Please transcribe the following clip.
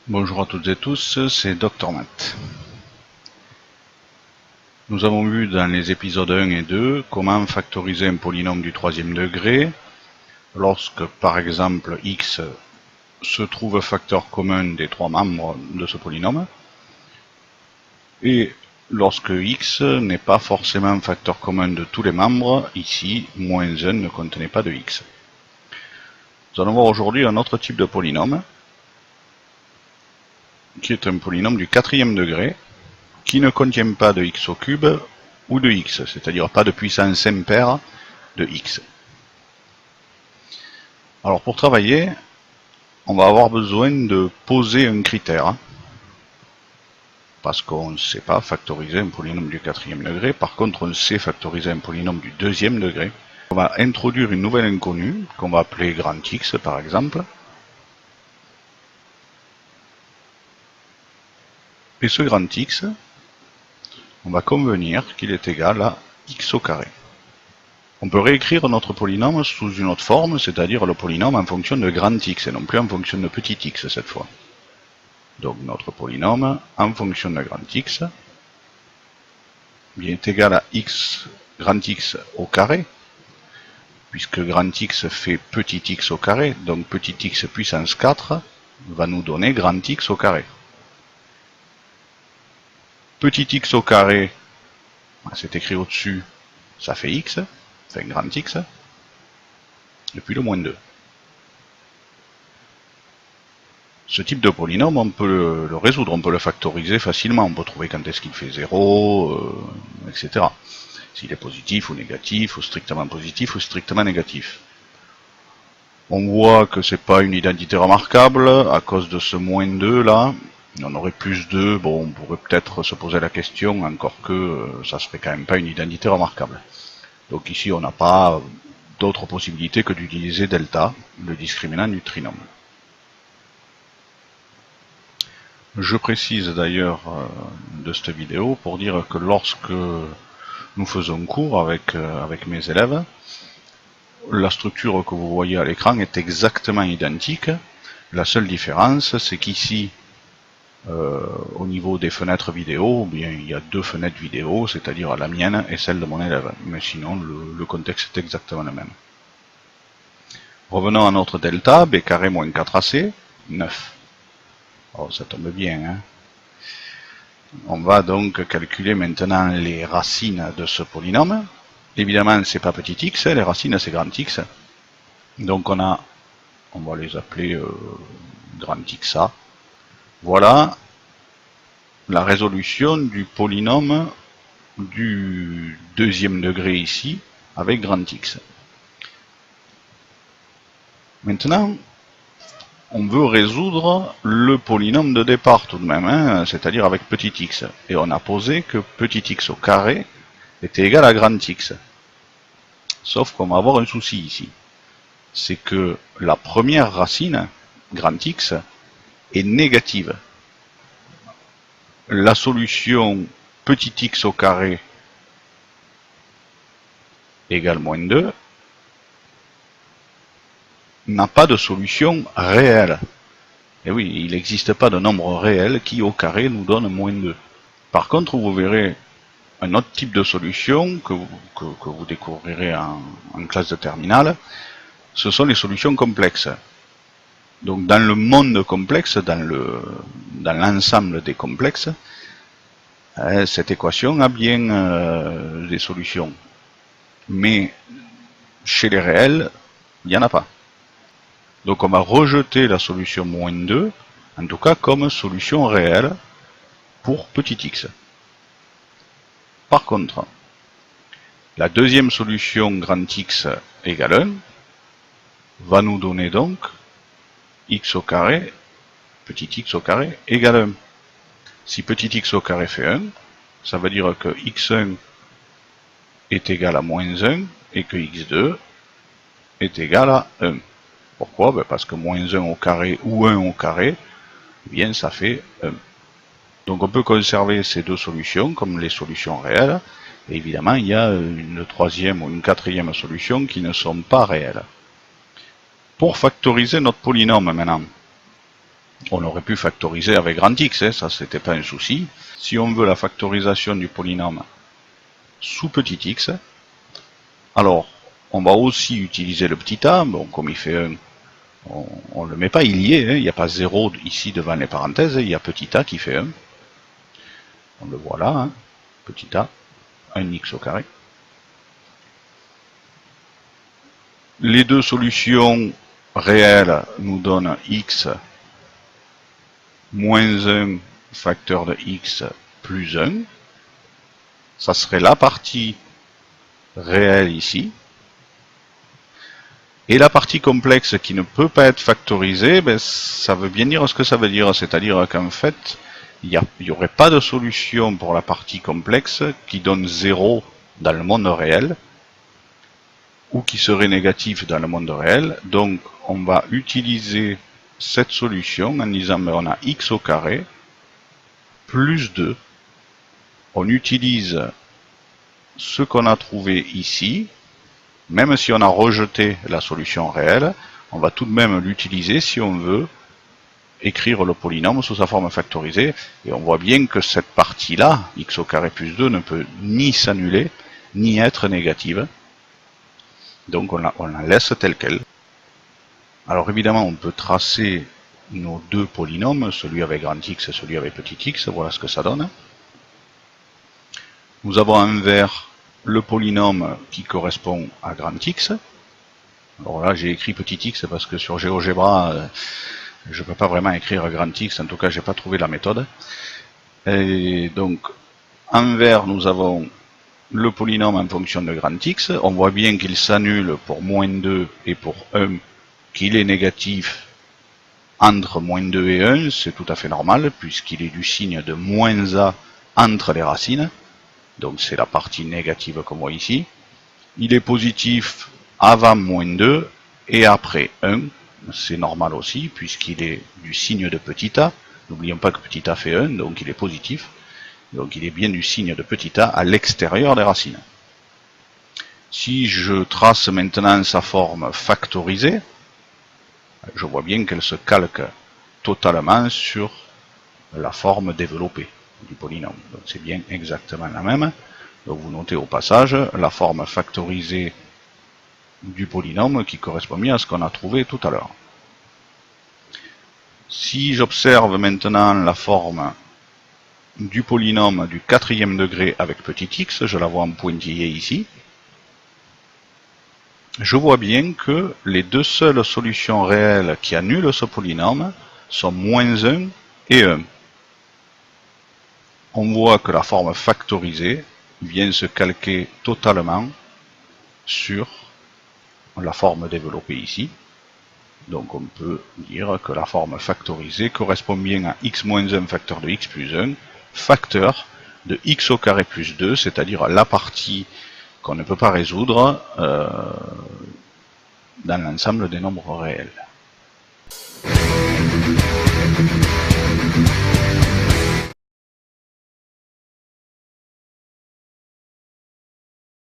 Bonjour à toutes et tous, c'est Dr Matt. Nous avons vu dans les épisodes 1 et 2 comment factoriser un polynôme du troisième degré lorsque par exemple x se trouve facteur commun des trois membres de ce polynôme et lorsque x n'est pas forcément facteur commun de tous les membres, ici moins 1 ne contenait pas de x. Nous allons voir aujourd'hui un autre type de polynôme qui est un polynôme du quatrième degré qui ne contient pas de x au cube ou de x, c'est-à-dire pas de puissance impaire de x. Alors pour travailler, on va avoir besoin de poser un critère, parce qu'on ne sait pas factoriser un polynôme du quatrième degré, par contre on sait factoriser un polynôme du deuxième degré. On va introduire une nouvelle inconnue, qu'on va appeler grand X par exemple, et ce grand X, on va convenir qu'il est égal à x au carré. On peut réécrire notre polynôme sous une autre forme, c'est-à-dire le polynôme en fonction de grand x et non plus en fonction de petit x cette fois. Donc notre polynôme en fonction de grand x est égal à grand x au carré, puisque grand x fait petit x au carré, donc petit x puissance 4 va nous donner grand x au carré. Petit x au carré, c'est écrit au-dessus, ça fait x, enfin grand x, et puis le moins 2. Ce type de polynôme, on peut le résoudre, on peut le factoriser facilement, on peut trouver quand est-ce qu'il fait 0, etc. S'il est positif ou négatif, ou strictement positif ou strictement négatif. On voit que c'est pas une identité remarquable, à cause de ce moins 2 là, on aurait plus 2, bon on pourrait peut-être se poser la question, encore que ça serait quand même pas une identité remarquable. Donc ici on n'a pas d'autre possibilité que d'utiliser delta, le discriminant du trinôme. Je précise d'ailleurs de cette vidéo pour dire que lorsque nous faisons cours avec mes élèves, la structure que vous voyez à l'écran est exactement identique. La seule différence, c'est qu'ici, au niveau des fenêtres vidéo, bien, il y a deux fenêtres vidéo, c'est-à-dire la mienne et celle de mon élève. Mais sinon, le contexte est exactement le même. Revenons à notre delta, b carré moins 4ac, 9. Oh, ça tombe bien, hein. On va donc calculer maintenant les racines de ce polynôme. Évidemment, c'est pas petit x, les racines c'est grand x. Donc on va les appeler grand xa. Voilà la résolution du polynôme du deuxième degré ici, avec grand x. Maintenant, on veut résoudre le polynôme de départ tout de même, hein, c'est-à-dire avec petit x. Et on a posé que petit x au carré était égal à grand x. Sauf qu'on va avoir un souci ici. C'est que la première racine, grand x, est négative. La solution petit x au carré égale moins 2 n'a pas de solution réelle. Et oui, il n'existe pas de nombre réel qui au carré nous donne moins 2. Par contre, vous verrez un autre type de solution que vous découvrirez en classe de terminale, ce sont les solutions complexes. Donc dans le monde complexe, dans l'ensemble des complexes, cette équation a bien des solutions. Mais chez les réels, il n'y en a pas. Donc on va rejeter la solution moins 2, en tout cas comme solution réelle pour petit x. Par contre, la deuxième solution grand x égale 1 va nous donner donc x au carré, petit x au carré égale 1. Si petit x au carré fait 1, ça veut dire que x1 est égal à moins 1 et que x2 est égal à 1. Pourquoi? Parce que moins 1 au carré ou 1 au carré, eh bien ça fait 1. Donc on peut conserver ces deux solutions comme les solutions réelles, et évidemment il y a une troisième ou une quatrième solution qui ne sont pas réelles. Pour factoriser notre polynôme maintenant, On aurait pu factoriser avec grand X, hein, ça c'était pas un souci. Si on veut la factorisation du polynôme sous petit x, alors on va aussi utiliser le petit a, bon comme il fait 1, on ne le met pas, il y est, hein, il n'y a pas 0 ici devant les parenthèses, il y a petit a qui fait 1. On le voit là, hein, petit a, 1x au carré. Les deux solutions réelles nous donnent x moins 1 facteur de x plus 1. Ça serait la partie réelle ici. Et la partie complexe qui ne peut pas être factorisée, ben, ça veut bien dire ce que ça veut dire. C'est-à-dire qu'en fait, il n'y aurait pas de solution pour la partie complexe qui donne 0 dans le monde réel, ou qui serait négatif dans le monde réel. Donc on va utiliser cette solution en disant ben, on a x au carré plus 2. On utilise ce qu'on a trouvé ici. Même si on a rejeté la solution réelle, on va tout de même l'utiliser si on veut écrire le polynôme sous sa forme factorisée. Et on voit bien que cette partie-là, x au carré plus 2, ne peut ni s'annuler, ni être négative. Donc on la laisse telle qu'elle. Alors évidemment, on peut tracer nos deux polynômes, celui avec grand X et celui avec petit x. Voilà ce que ça donne. Nous avons envers le polynôme qui correspond à grand X. Alors là, j'ai écrit petit x parce que sur GeoGebra, je ne peux pas vraiment écrire grand X. En tout cas, je n'ai pas trouvé la méthode. Et donc, envers, nous avons le polynôme en fonction de grand X. On voit bien qu'il s'annule pour moins 2 et pour 1, qu'il est négatif entre moins 2 et 1. C'est tout à fait normal, puisqu'il est du signe de moins a entre les racines. Donc c'est la partie négative qu'on voit ici. Il est positif avant moins 2 et après 1. C'est normal aussi, puisqu'il est du signe de petit a. N'oublions pas que petit a fait 1, donc il est positif. Donc il est bien du signe de petit a à l'extérieur des racines. Si je trace maintenant sa forme factorisée, je vois bien qu'elle se calque totalement sur la forme développée du polynôme. Donc c'est bien exactement la même. Donc vous notez au passage la forme factorisée du polynôme qui correspond bien à ce qu'on a trouvé tout à l'heure. Si j'observe maintenant la forme du polynôme du quatrième degré avec petit x, je la vois en pointillé ici, je vois bien que les deux seules solutions réelles qui annulent ce polynôme sont moins 1 et 1. On voit que la forme factorisée vient se calquer totalement sur la forme développée ici. Donc on peut dire que la forme factorisée correspond bien à x moins 1 facteur de x plus 1, facteur de x au carré plus 2, c'est-à-dire la partie qu'on ne peut pas résoudre dans l'ensemble des nombres réels.